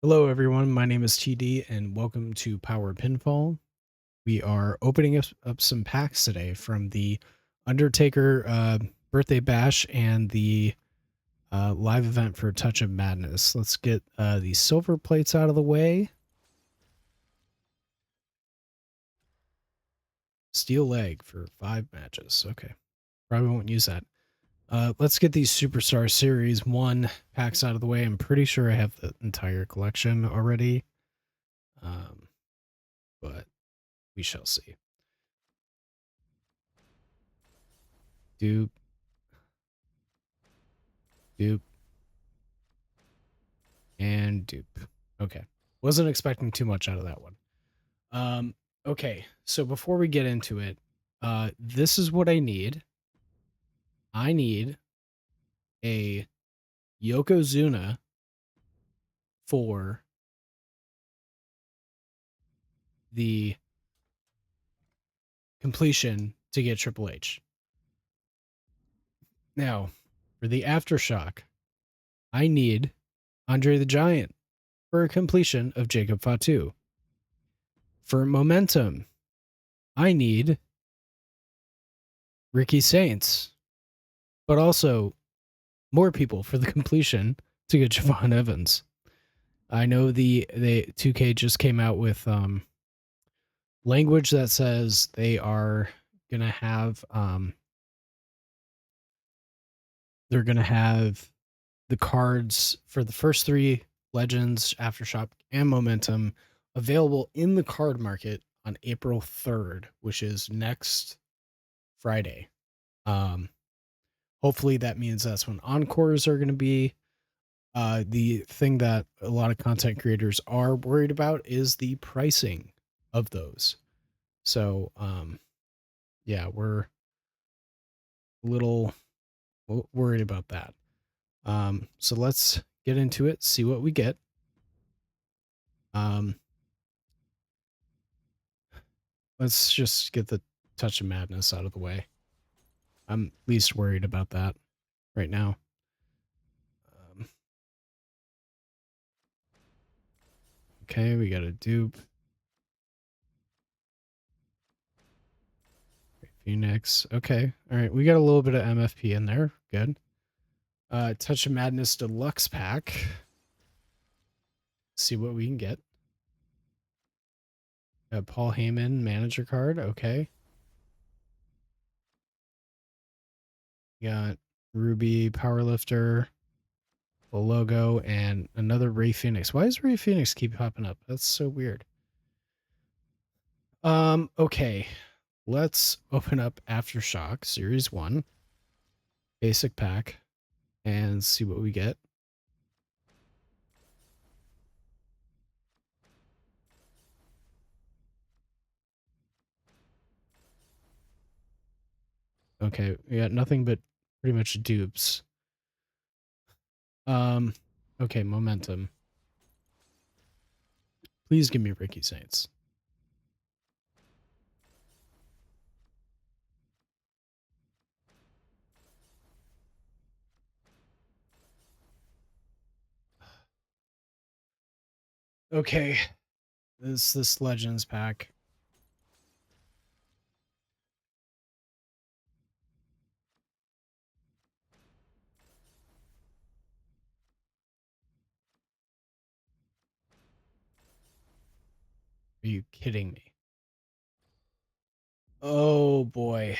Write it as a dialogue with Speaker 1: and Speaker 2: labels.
Speaker 1: Hello, everyone. My name is TD, and welcome to Power Pinfall. We are opening up some packs today from the Undertaker birthday bash and the live event for Touch of Madness. Let's get the silver plates out of the way. Steel leg for 5 matches. Okay, probably won't use that. Let's get these Superstar Series 1 packs out of the way. I'm pretty sure I have the entire collection already, but we shall see. Dupe, dupe, and dupe. Okay. Wasn't expecting too much out of that one. Okay. So before we get into it, this is what I need. I need a Yokozuna for the completion to get Triple H. Now, for the Aftershock, I need Andre the Giant for a completion of Jacob Fatu. For Momentum, I need Ricky Saints, but also more people for the completion to get Javon Evans. I know the 2K just came out with language that says they are gonna have they're gonna have the cards for the first 3 Legends, Aftershock, and Momentum available in the card market on April 3rd, which is next Friday. Hopefully that means that's when Encores are gonna be. The thing that a lot of content creators are worried about is the pricing of those. So, yeah, we're a little worried about that. So let's get into it, see what we get. Let's just get the Touch of Madness out of the way. I'm least worried about that right now. Okay, we got a dupe. Phoenix. Okay. All right. We got a little bit of MFP in there. Good. Touch of Madness Deluxe Pack. See what we can get. Paul Heyman manager card. Okay. We got Ruby Powerlifter, the logo, and another Ray Phoenix. Why does Ray Phoenix keep popping up? That's so weird. Okay. Let's open up Aftershock Series 1 basic pack and see what we get. Okay, we got nothing but pretty much dupes. Okay, Momentum. Please give me Ricky Saints. Okay, this Legends pack. Are you kidding me? Oh boy.